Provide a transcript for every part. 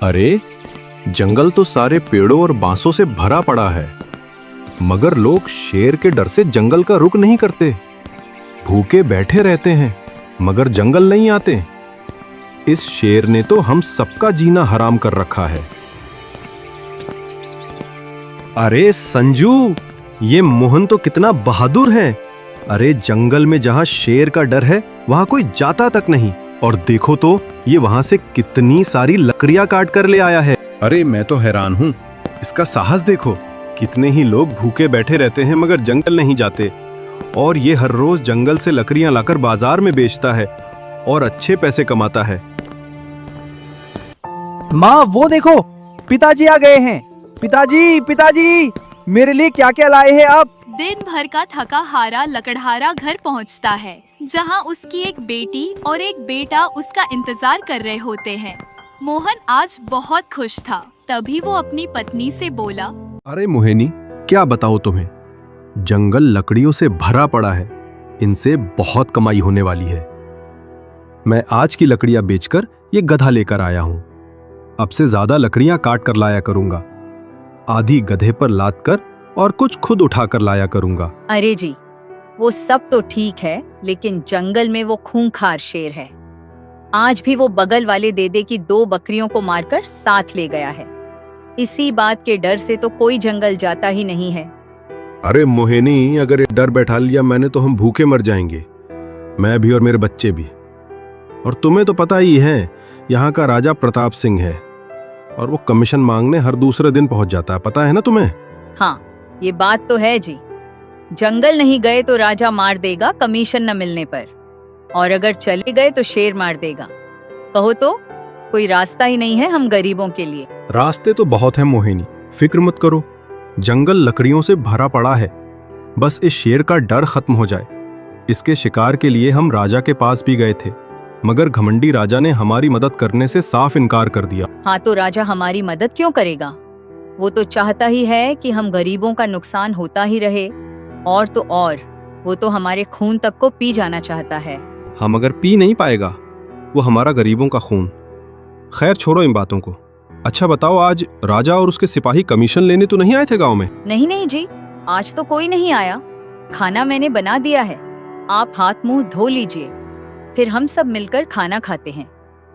अरे, जंगल तो सारे पेड़ों और बांसों से भरा पड़ा है, मगर लोग शेर के डर से जंगल का रुख नहीं करते। भूखे बैठे रहते हैं, मगर जंगल नहीं आते। इस शेर ने तो हम सबका जीना हराम कर रखा है। अरे संजू, ये मोहन तो कितना बहादुर है। अरे, जंगल में जहां शेर का डर है वहां कोई जाता तक नहीं। और देखो तो ये वहां से कितनी सारी लकड़ियां काट कर ले आया है। अरे, मैं तो हैरान हूं, इसका साहस देखो। कितने ही लोग भूखे बैठे रहते हैं मगर जंगल नहीं जाते, और ये हर रोज जंगल से लकड़ियां लाकर बाजार में बेचता है और अच्छे पैसे कमाता है। माँ, वो देखो, पिताजी आ गए हैं। पिताजी, पिताजी, मेरे लिए क्या क्या लाए हैं आप? दिन भर का थका हारा लकड़हारा घर पहुंचता है, जहां उसकी एक बेटी और एक बेटा उसका इंतजार कर रहे होते हैं। मोहन आज बहुत खुश था। तभी वो अपनी पत्नी से बोला, अरे मोहिनी, क्या बताओ तुम्हें, जंगल लकड़ियों से भरा पड़ा है। इनसे बहुत कमाई होने वाली है। मैं आज की लकड़ियां बेचकर ये गधा लेकर आया हूं। अब से ज्यादा लकड़ियां काट कर लाया करूंगा। आधी गधे पर लाद कर और कुछ खुद उठा कर लाया करूंगा। अरे जी, वो सब तो ठीक है, लेकिन जंगल में वो खूंखार शेर है। आज भी वो बगल वाले देदे की 2 बकरियों को मारकर साथ ले गया है। इसी बात के डर से तो कोई जंगल जाता ही नहीं है। अरे मोहिनी, अगर ये डर बैठा लिया मैंने तो हम भूखे मर जाएंगे, मैं भी और मेरे बच्चे भी। और तुम्हें तो पता ही है, यहाँ का राजा प्रताप सिंह है और वो कमीशन मांगने हर दूसरे दिन पहुंच जाता है। पता है ना तुम्हें? हाँ, ये बात तो है जी। जंगल नहीं गए तो राजा मार देगा कमीशन न मिलने पर, और अगर चले गए तो शेर मार देगा। कहो तो कोई रास्ता ही नहीं है हम गरीबों के लिए। रास्ते तो बहुत हैं मोहिनी, फिक्र मत करो। जंगल लकड़ियों से भरा पड़ा है, बस इस शेर का डर खत्म हो जाए। इसके शिकार के लिए हम राजा के पास भी गए थे, मगर घमंडी राजा ने हमारी मदद करने से साफ इनकार कर दिया। हाँ, तो राजा हमारी मदद क्यों करेगा? वो तो चाहता ही है कि हम गरीबों का नुकसान होता ही रहे, और तो और वो तो हमारे खून तक को पी जाना चाहता है। हम अगर पी नहीं पाएगा वो हमारा गरीबों का खून। खैर छोड़ो इन बातों को। अच्छा बताओ, आज राजा और उसके सिपाही कमीशन लेने तो नहीं आए थे गांव में? नहीं नहीं जी, आज तो कोई नहीं आया। खाना मैंने बना दिया है, आप हाथ मुंह धो लीजिए, फिर हम सब मिलकर खाना खाते हैं।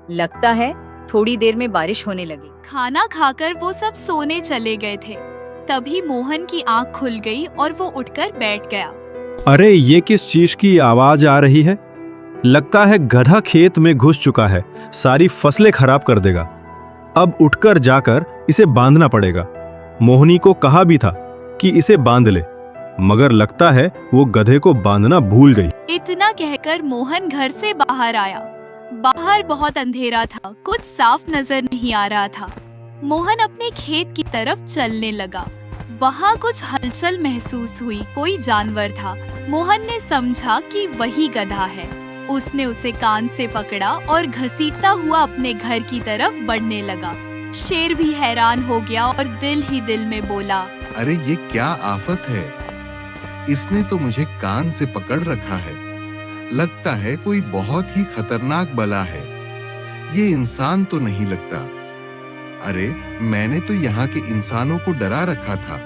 लगता है थोड़ी देर में बारिश होने लगी। खाना खाकर वो सब सोने चले गए थे। तभी मोहन की आंख खुल गई और वो उठकर बैठ गया। अरे, ये किस चीज की आवाज आ रही है? लगता है गधा खेत में घुस चुका है, सारी फसलें खराब कर देगा। अब उठकर जाकर इसे बांधना पड़ेगा। मोहनी को कहा भी था कि इसे बांध ले, मगर लगता है वो गधे को बांधना भूल गई। इतना कहकर मोहन घर से बाहर आया। बाहर बहुत अंधेरा था, कुछ साफ नजर नहीं आ रहा था। मोहन अपने खेत की तरफ चलने लगा। वहाँ कुछ हलचल महसूस हुई, कोई जानवर था। मोहन ने समझा कि वही गधा है। उसने उसे कान से पकड़ा और घसीटता हुआ अपने घर की तरफ बढ़ने लगा। शेर भी हैरान हो गया और दिल ही दिल में बोला, अरे ये क्या आफत है, इसने तो मुझे कान से पकड़ रखा है। लगता है कोई बहुत ही खतरनाक बला है। ये इंसान तो नहीं लगता। अरे, मैंने तो यहाँ के इंसानों को डरा रखा था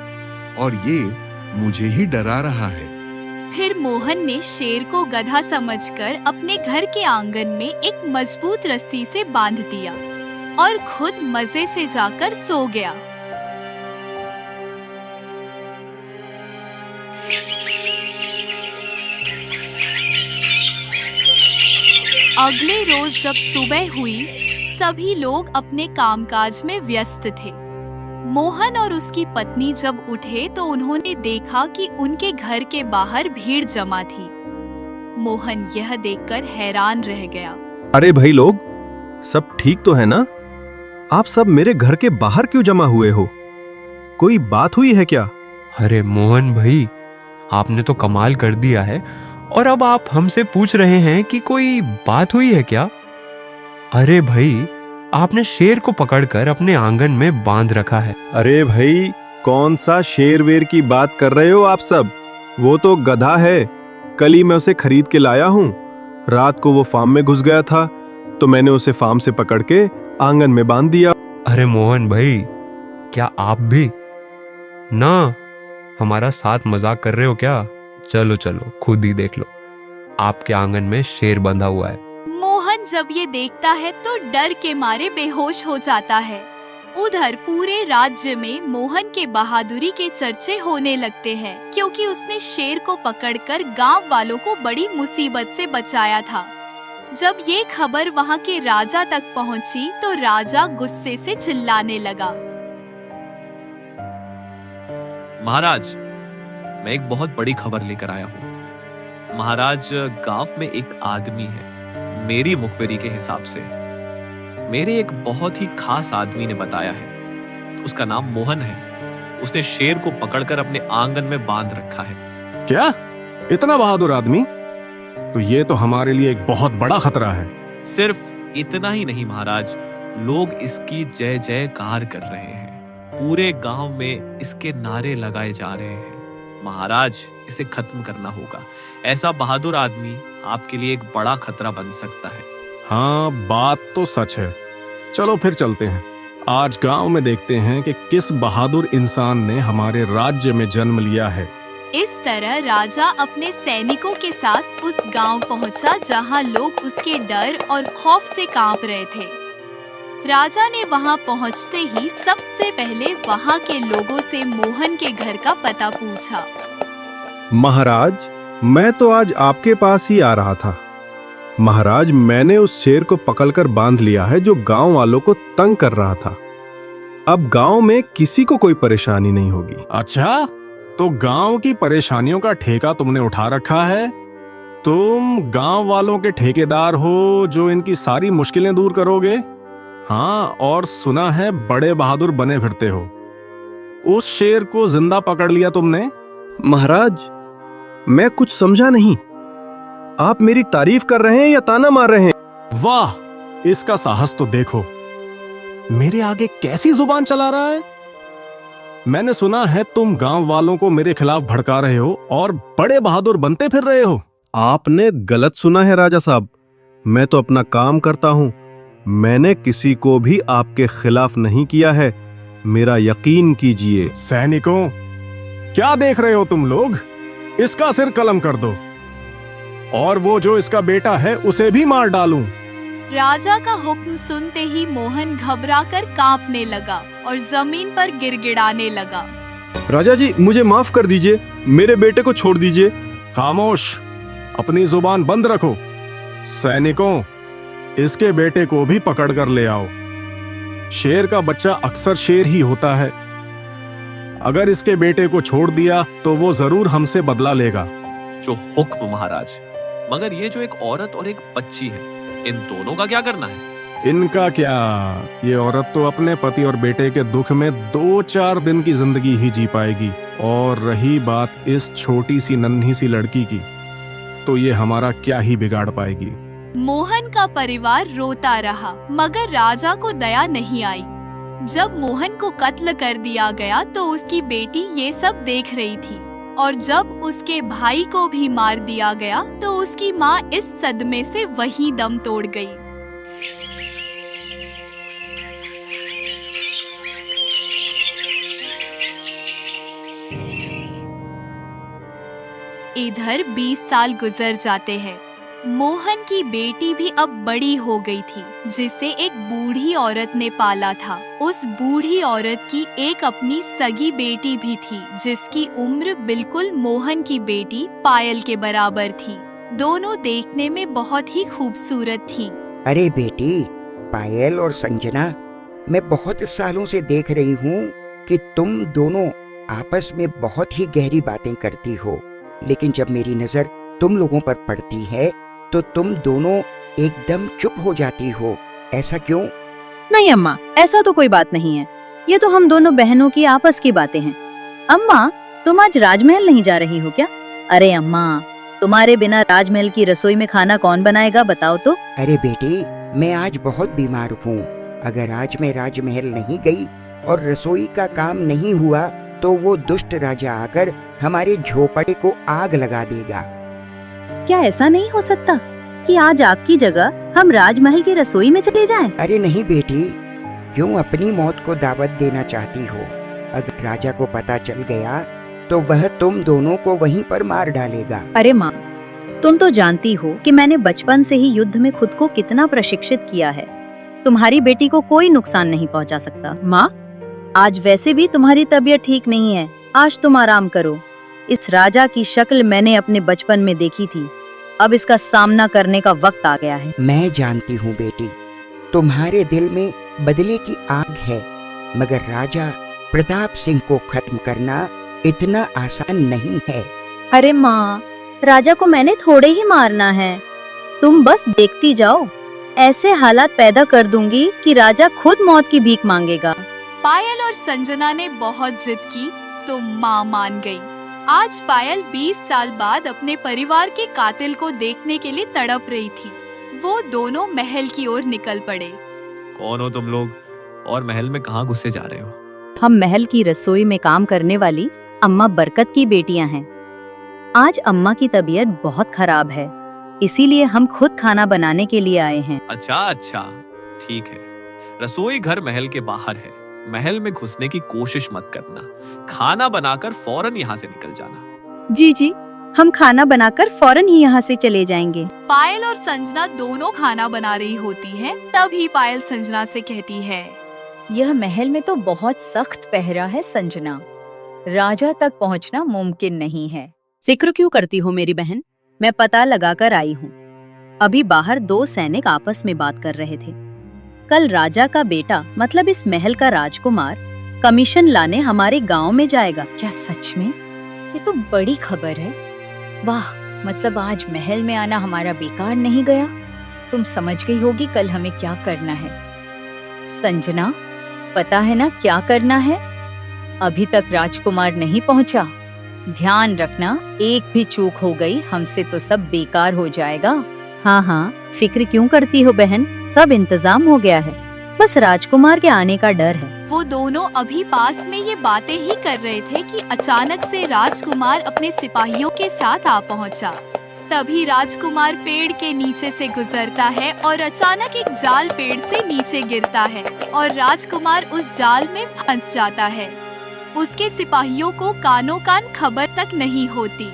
और ये मुझे ही डरा रहा है। फिर मोहन ने शेर को गधा समझकर अपने घर के आंगन में एक मजबूत रस्सी से बांध दिया और खुद मजे से जाकर सो गया। अगले रोज जब सुबह हुई, सभी लोग अपने कामकाज में व्यस्त थे। मोहन और उसकी पत्नी जब उठे तो उन्होंने देखा कि उनके घर के बाहर भीड़ जमा थी। मोहन यह देखकर हैरान रह गया। अरे भाई लोग, सब ठीक तो है ना? आप सब मेरे घर के बाहर क्यों जमा हुए हो? कोई बात हुई है क्या? अरे मोहन भाई, आपने तो कमाल कर दिया है, और अब आप हमसे पूछ रहे हैं कि कोई बात हुई है क्या? अरे भाई, आपने शेर को पकड़कर अपने आंगन में बांध रखा है। अरे भाई, कौन सा शेर वेर की बात कर रहे हो आप सब? वो तो गधा है, कल ही मैं उसे खरीद के लाया हूँ। रात को वो फार्म में घुस गया था तो मैंने उसे फार्म से पकड़ के आंगन में बांध दिया। अरे मोहन भाई, क्या आप भी ना हमारा साथ मजाक कर रहे हो क्या? चलो चलो, खुद ही देख लो, आपके आंगन में शेर बंधा हुआ है। मोहन जब ये देखता है तो डर के मारे बेहोश हो जाता है। उधर पूरे राज्य में मोहन के बहादुरी के चर्चे होने लगते हैं, क्योंकि उसने शेर को पकड़कर गांव वालों को बड़ी मुसीबत से बचाया था। जब ये खबर वहाँ के राजा तक पहुँची तो राजा गुस्से से चिल्लाने लगा। महाराज, मैं एक बहुत बड़ी खबर लेकर आया हूँ। महाराज, गांव में एक आदमी है, मेरी मुखबिरी के हिसाब से मेरे एक बहुत ही खास आदमी ने बताया है। उसका नाम मोहन है। उसने शेर को पकड़कर अपने आंगन में बांध रखा है। क्या? इतना बहादुर आदमी? तो ये तो हमारे लिए एक बहुत बड़ा खतरा है। सिर्फ इतना ही नहीं महाराज, लोग इसकी जय जयकार कर रहे हैं। पूरे गांव में इसके नारे लगाए जा रहे हैं। महाराज, इसे खत्म करना होगा। ऐसा बहादुर आदमी आपके लिए एक बड़ा खतरा बन सकता है। हाँ, बात तो सच है। चलो फिर चलते हैं। आज गांव में देखते हैं कि किस बहादुर इंसान ने हमारे राज्य में जन्म लिया है। इस तरह राजा अपने सैनिकों के साथ उस गांव पहुंचा जहां लोग उसके डर और खौफ से कांप रहे थे। राजा ने वहां पहुंचते ही सबसे पहले वहां के लोगों से मोहन के घर का पता पूछा। महाराज, मैं तो आज आपके पास ही आ रहा था। महाराज, मैंने उस शेर को पकड़कर बांध लिया है जो गांव वालों को तंग कर रहा था। अब गांव में किसी को कोई परेशानी नहीं होगी। अच्छा, तो गांव की परेशानियों का ठेका तुमने उठा रखा है? तुम गांव वालों के ठेकेदार हो जो इनकी सारी मुश्किलें दूर करोगे। हाँ, और सुना है बड़े बहादुर बने फिरते हो। उस शेर को जिंदा पकड़ लिया तुमने? महाराज, मैं कुछ समझा नहीं। आप मेरी तारीफ कर रहे हैं या ताना मार रहे हैं? वाह, इसका साहस तो देखो। मेरे आगे कैसी जुबान चला रहा है। मैंने सुना है तुम गांव वालों को मेरे खिलाफ भड़का रहे हो और बड़े बहादुर बनते फिर रहे हो। आपने गलत सुना है राजा साहब। मैं तो अपना काम करता हूं। मैंने किसी को भी आपके खिलाफ नहीं किया है, मेरा यकीन कीजिए। सैनिकों, क्या देख रहे हो तुम लोग? इसका सिर कलम कर दो और वो जो इसका बेटा है उसे भी मार डालूं। राजा का हुक्म सुनते ही मोहन घबराकर कांपने लगा और जमीन पर गिड़गिड़ाने लगा। राजा जी, मुझे माफ कर दीजिए, मेरे बेटे को छोड़ दीजिए। खामोश, अपनी जुबान बंद रखो। सैनिकों, इसके बेटे को भी पकड़ कर ले आओ। शेर का बच्चा अक्सर शेर ही होता है। अगर इसके बेटे को छोड़ दिया तो वो जरूर हमसे बदला लेगा। जो हुक्म महाराज। मगर ये जो एक औरत और एक बच्ची है, इन दोनों का क्या करना है? इनका क्या, ये औरत तो अपने पति और बेटे के दुख में 2-4 दिन की जिंदगी ही जी पाएगी। और रही बात इस छोटी सी नन्ही सी लड़की की, तो ये हमारा क्या ही बिगाड़ पाएगी। मोहन का परिवार रोता रहा, मगर राजा को दया नहीं आई। जब मोहन को कत्ल कर दिया गया तो उसकी बेटी ये सब देख रही थी, और जब उसके भाई को भी मार दिया गया तो उसकी माँ इस सदमे से वहीं दम तोड़ गई। इधर 20 साल गुजर जाते हैं। मोहन की बेटी भी अब बड़ी हो गई थी, जिसे एक बूढ़ी औरत ने पाला था। उस बूढ़ी औरत की एक अपनी सगी बेटी भी थी, जिसकी उम्र बिल्कुल मोहन की बेटी पायल के बराबर थी। दोनों देखने में बहुत ही खूबसूरत थी। अरे बेटी पायल और संजना, मैं बहुत सालों से देख रही हूँ कि तुम दोनों आपस में बहुत ही गहरी बातें करती हो, लेकिन जब मेरी नजर तुम लोगों पर पड़ती है तो तुम दोनों एकदम चुप हो जाती हो। ऐसा क्यों? नहीं अम्मा, ऐसा तो कोई बात नहीं है। ये तो हम दोनों बहनों की आपस की बातें हैं। अम्मा, तुम आज राजमहल नहीं जा रही हो क्या? अरे अम्मा, तुम्हारे बिना राजमहल की रसोई में खाना कौन बनाएगा, बताओ तो। अरे बेटी, मैं आज बहुत बीमार हूँ। अगर आज मैं राजमहल नहीं गई और रसोई का काम नहीं हुआ तो वो दुष्ट राजा आकर हमारे झोपड़े को आग लगा देगा। क्या ऐसा नहीं हो सकता कि आज आग की जगह हम राजमहल की रसोई में चले जाएं? अरे नहीं बेटी, क्यों अपनी मौत को दावत देना चाहती हो? अगर राजा को पता चल गया तो वह तुम दोनों को वहीं पर मार डालेगा। अरे माँ, तुम तो जानती हो कि मैंने बचपन से ही युद्ध में खुद को कितना प्रशिक्षित किया है। तुम्हारी बेटी को कोई नुकसान नहीं पहुंचा सकता। माँ, आज वैसे भी तुम्हारी तबीयत ठीक नहीं है, आज तुम आराम करो। इस राजा की शक्ल मैंने अपने बचपन में देखी थी, अब इसका सामना करने का वक्त आ गया है। मैं जानती हूँ बेटी, तुम्हारे दिल में बदले की आग है, मगर राजा प्रताप सिंह को खत्म करना इतना आसान नहीं है। अरे माँ, राजा को मैंने थोड़े ही मारना है, तुम बस देखती जाओ। ऐसे हालात पैदा कर दूंगी कि राजा खुद मौत की भीख मांगेगा। पायल और संजना ने बहुत जिद की तो माँ मान गई। आज पायल 20 साल बाद अपने परिवार के कातिल को देखने के लिए तड़प रही थी। वो दोनों महल की ओर निकल पड़े। कौन हो तुम लोग और महल में कहाँ घुसे जा रहे हो? हम महल की रसोई में काम करने वाली अम्मा बरकत की बेटियां हैं। आज अम्मा की तबीयत बहुत खराब है, इसीलिए हम खुद खाना बनाने के लिए आए हैं। अच्छा, ठीक है। रसोई घर महल के बाहर है, महल में घुसने की कोशिश मत करना। खाना बनाकर फौरन यहाँ से निकल जाना। जी, हम खाना बनाकर फौरन ही यहाँ से चले जाएंगे। पायल और संजना दोनों खाना बना रही होती हैं, तभी पायल संजना से कहती है, यह महल में तो बहुत सख्त पहरा है संजना, राजा तक पहुँचना मुमकिन नहीं है। फिक्र क्यों करती हो मेरी बहन, मैं पता लगाकर आई हूँ। अभी बाहर 2 सैनिक आपस में बात कर रहे थे। कल राजा का बेटा मतलब इस महल का राजकुमार कमीशन लाने हमारे गांव में जाएगा। क्या सच में? ये तो बड़ी खबर है। वाह, मतलब आज महल में आना हमारा बेकार नहीं गया। तुम समझ गई होगी कल हमें क्या करना है। संजना, पता है ना क्या करना है? अभी तक राजकुमार नहीं पहुंचा, ध्यान रखना, एक भी चूक हो गई हमसे तो सब बेकार हो जाएगा। हाँ, फिक्र क्यों करती हो बहन, सब इंतजाम हो गया है, बस राजकुमार के आने का डर है। वो दोनों अभी पास में ये बातें ही कर रहे थे कि अचानक से राजकुमार अपने सिपाहियों के साथ आ पहुंचा। तभी राजकुमार पेड़ के नीचे से गुजरता है और अचानक एक जाल पेड़ से नीचे गिरता है और राजकुमार उस जाल में फंस जाता है। उसके सिपाहियों को कानों कान खबर तक नहीं होती।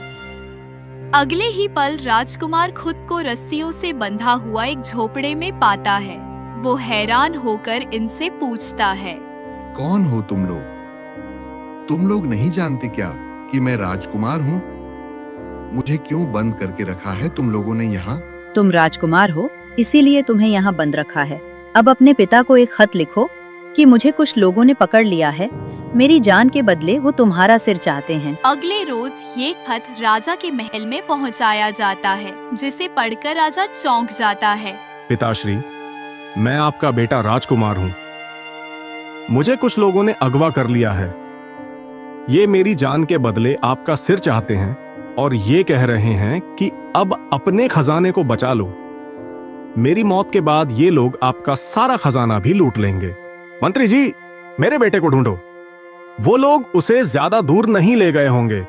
अगले ही पल राजकुमार खुद को रस्सियों से बंधा हुआ एक झोपड़े में पाता है। वो हैरान होकर इनसे पूछता है, कौन हो तुम लोग? तुम लोग नहीं जानते क्या कि मैं राजकुमार हूँ? मुझे क्यों बंद करके रखा है तुम लोगों ने यहाँ? तुम राजकुमार हो, इसीलिए तुम्हें यहाँ बंद रखा है। अब अपने पिता को एक खत लिखो कि मुझे कुछ लोगों ने पकड़ लिया है, मेरी जान के बदले वो तुम्हारा सिर चाहते हैं। अगले रोज ये खत राजा के महल में पहुंचाया जाता है, जिसे पढ़कर राजा चौंक जाता है। पिताश्री, मैं आपका बेटा राजकुमार हूँ। मुझे कुछ लोगों ने अगवा कर लिया है। ये मेरी जान के बदले आपका सिर चाहते हैं और ये कह रहे हैं कि अब अपने खजाने को बचा लो। मेरी मौत के बाद ये लोग आपका सारा खजाना भी लूट लेंगे। मंत्री जी, मेरे बेटे को ढूंढो। वो लोग उसे ज्यादा दूर नहीं ले गए होंगे।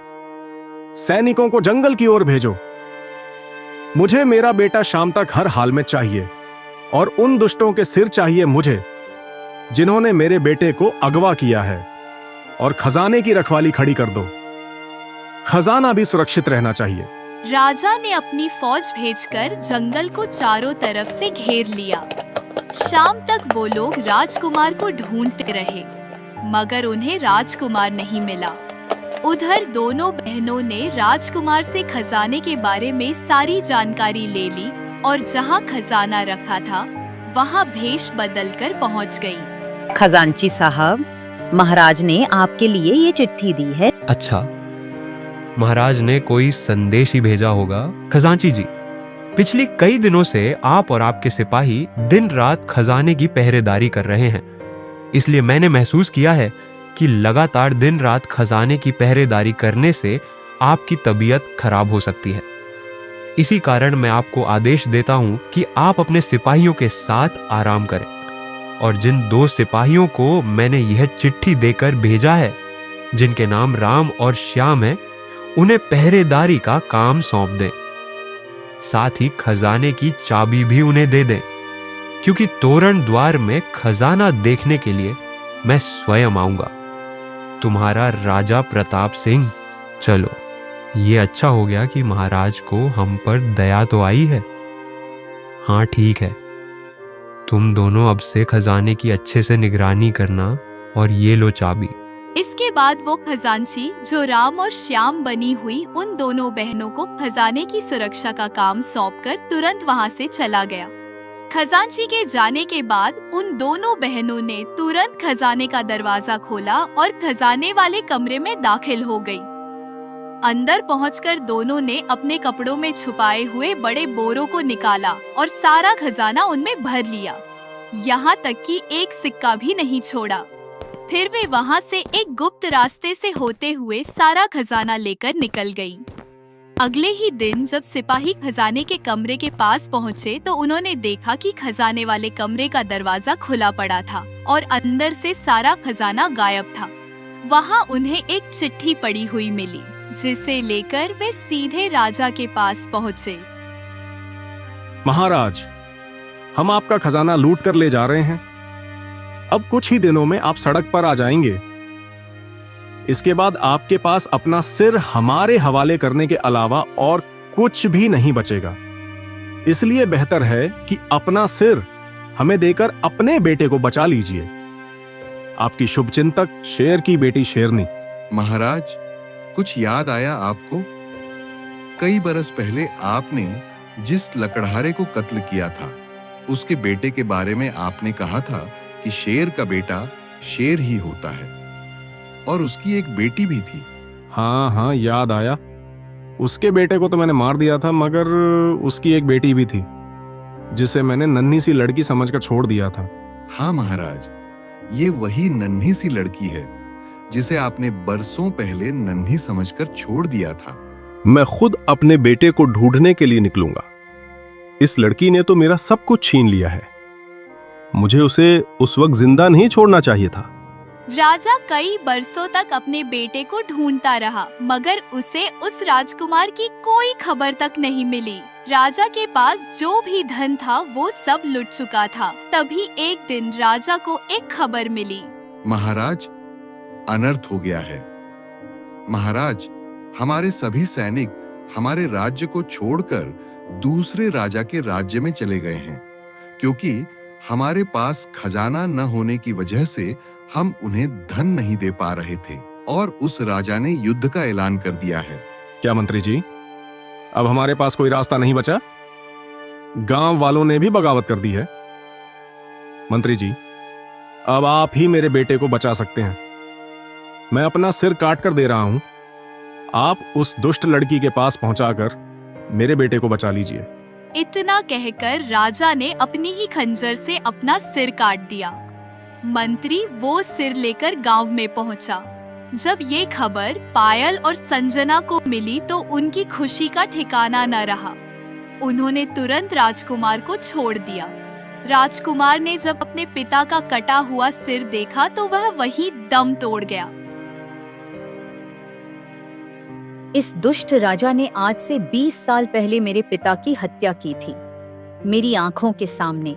सैनिकों को जंगल की ओर भेजो। मुझे मेरा बेटा शाम तक हर हाल में चाहिए और उन दुष्टों के सिर चाहिए मुझे जिन्होंने मेरे बेटे को अगवा किया है। और खजाने की रखवाली खड़ी कर दो। खजाना भी सुरक्षित रहना चाहिए। राजा ने अपनी फौज भेजकर जंगल को चारों तरफ से घेर लिया। शाम तक वो लोग राजकुमार को ढूंढते रहे, मगर उन्हें राजकुमार नहीं मिला। उधर दोनों बहनों ने राजकुमार से खजाने के बारे में सारी जानकारी ले ली और जहाँ खजाना रखा था वहाँ भेष बदलकर पहुँच गई। खजांची साहब, महाराज ने आपके लिए ये चिट्ठी दी है। अच्छा, महाराज ने कोई संदेश ही भेजा होगा। खजांची जी, पिछले कई दिनों से आप और आपके सिपाही दिन रात खजाने की पहरेदारी कर रहे हैं, इसलिए मैंने महसूस किया है कि लगातार दिन रात खजाने की पहरेदारी करने से आपकी तबीयत खराब हो सकती है। इसी कारण मैं आपको आदेश देता हूं कि आप अपने सिपाहियों के साथ आराम करें और जिन 2 सिपाहियों को मैंने यह चिट्ठी देकर भेजा है, जिनके नाम राम और श्याम है, उन्हें पहरेदारी का काम सौंप दें। साथ ही खजाने की चाबी भी उन्हें दे दें। क्योंकि तोरण द्वार में खजाना देखने के लिए मैं स्वयं आऊंगा। तुम्हारा राजा प्रताप सिंह। चलो, ये अच्छा हो गया कि महाराज को हम पर दया तो आई है। हाँ ठीक है, तुम दोनों अब से खजाने की अच्छे से निगरानी करना, और ये लो चाबी। इसके बाद वो खजांची जो राम और श्याम बनी हुई उन दोनों बहनों को खजाने की सुरक्षा का काम सौंपकर तुरंत वहाँ से चला गया। खजांची के जाने के बाद उन दोनों बहनों ने तुरंत खजाने का दरवाजा खोला और खजाने वाले कमरे में दाखिल हो गई। अंदर पहुंचकर दोनों ने अपने कपड़ों में छुपाए हुए बड़े बोरों को निकाला और सारा खजाना उनमें भर लिया, यहाँ तक कि एक सिक्का भी नहीं छोड़ा। फिर वे वहाँ से एक गुप्त रास्ते से होते हुए सारा खजाना लेकर निकल गई। अगले ही दिन जब सिपाही खजाने के कमरे के पास पहुँचे तो उन्होंने देखा कि खजाने वाले कमरे का दरवाजा खुला पड़ा था और अंदर से सारा खजाना गायब था। वहाँ उन्हें एक चिट्ठी पड़ी हुई मिली, जिसे लेकर वे सीधे राजा के पास पहुँचे। महाराज, हम आपका खजाना लूट कर ले जा रहे हैं। अब कुछ ही दिनों में आप सड़क पर आ जाएंगे। इसके बाद आपके पास अपना सिर हमारे हवाले करने के अलावा और कुछ भी नहीं बचेगा। इसलिए बेहतर है कि अपना सिर हमें देकर अपने बेटे को बचा लीजिए। आपकी शुभचिंतक शेर की बेटी शेरनी। महाराज, कुछ याद आया आपको? कई बरस पहले आपने जिस लकड़हारे को कत्ल किया था, उसके बेटे के बारे में आपने कहा था कि शेर का बेटा शेर ही होता है, और उसकी एक बेटी भी थी। हाँ हाँ, याद आया। उसके बेटे को तो मैंने मार दिया था, मगर उसकी एक बेटी भी थी जिसे मैंने नन्ही सी लड़की समझकर छोड़ दिया था। हाँ महाराज, ये वही नन्ही सी लड़की है जिसे आपने बरसों पहले नन्ही समझकर छोड़ दिया था। मैं खुद अपने बेटे को ढूंढने के लिए निकलूंगा। इस लड़की ने तो मेरा सब कुछ छीन लिया है। मुझे उसे उस वक्त जिंदा नहीं छोड़ना चाहिए था। राजा कई बरसों तक अपने बेटे को ढूंढता रहा, मगर उसे उस राजकुमार की कोई खबर तक नहीं मिली। राजा के पास जो भी धन था वो सब लुट चुका था। तभी एक दिन राजा को एक खबर मिली। महाराज, अनर्थ हो गया है। महाराज, हमारे सभी सैनिक हमारे राज्य को छोड़कर दूसरे राजा के राज्य में चले गए हैं, क्योंकि हमारे पास खजाना न होने की वजह से हम उन्हें धन नहीं दे पा रहे थे, और उस राजा ने युद्ध का ऐलान कर दिया है। क्या मंत्री जी, अब हमारे पास कोई रास्ता नहीं बचा? गांव वालों ने भी बगावत कर दी है। मंत्री जी, अब आप ही मेरे बेटे को बचा सकते हैं। मैं अपना सिर काट कर दे रहा हूं। आप उस दुष्ट लड़की के पास पहुंचाकर मेरे बेटे को बचा लीजिए। इतना कहकर राजा ने अपनी ही खंजर से अपना सिर काट दिया। मंत्री वो सिर लेकर गांव में पहुंचा। जब ये खबर पायल और संजना को मिली तो उनकी खुशी का ठिकाना न रहा। उन्होंने तुरंत राजकुमार को छोड़ दिया। राजकुमार ने जब अपने पिता का कटा हुआ सिर देखा तो वह वहीं दम तोड़ गया। इस दुष्ट राजा ने आज से 20 साल पहले मेरे पिता की हत्या की थी, मेरी आंखों के सामने,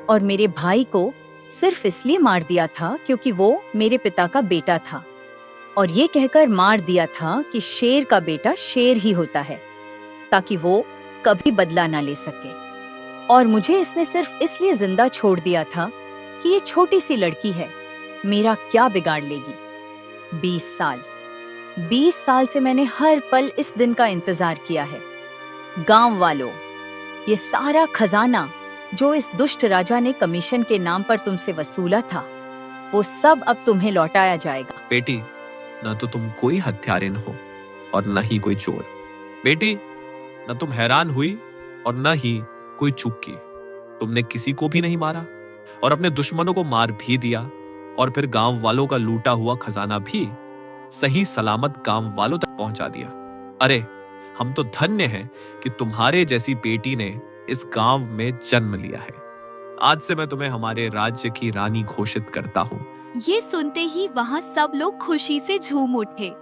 और मेरे भाई को सिर्फ इसलिए मार दिया था क्योंकि वो मेरे पिता का बेटा था, और ये कहकर मार दिया था कि शेर का बेटा शेर ही होता है, ताकि वो कभी बदला ना ले सके। और मुझे इसने सिर्फ इसलिए जिंदा छोड़ दिया था कि ये छोटी सी लड़की है, मेरा क्या बिगाड़ लेगी। 20 साल से मैंने हर पल इस दिन का इंतजार किया है। गांव वालों, ये सारा खजाना जो इस दुष्ट राजा ने कमीशन के नाम पर तुमसे वसूला था, वो सब अब तुम्हें लौटाया जाएगा। बेटी, न तो तुम कोई हत्यारिन हो और न ही कोई चोर। बेटी, न तुम हैरान हुई और न ही कोई चूक की। तुमने किसी को भी नहीं मारा और अपने दुश्मनों को मार भी दिया, और फिर गांव वालों का लूटा हुआ खजाना भी सही सलामत गांव वालों तक पहुंचा दिया। अरे, हम तो धन्य हैं कि तुम्हारे जैसी बेटी ने इस गांव में जन्म लिया है। आज से मैं तुम्हें हमारे राज्य की रानी घोषित करता हूँ। ये सुनते ही वहाँ सब लोग खुशी से झूम उठे।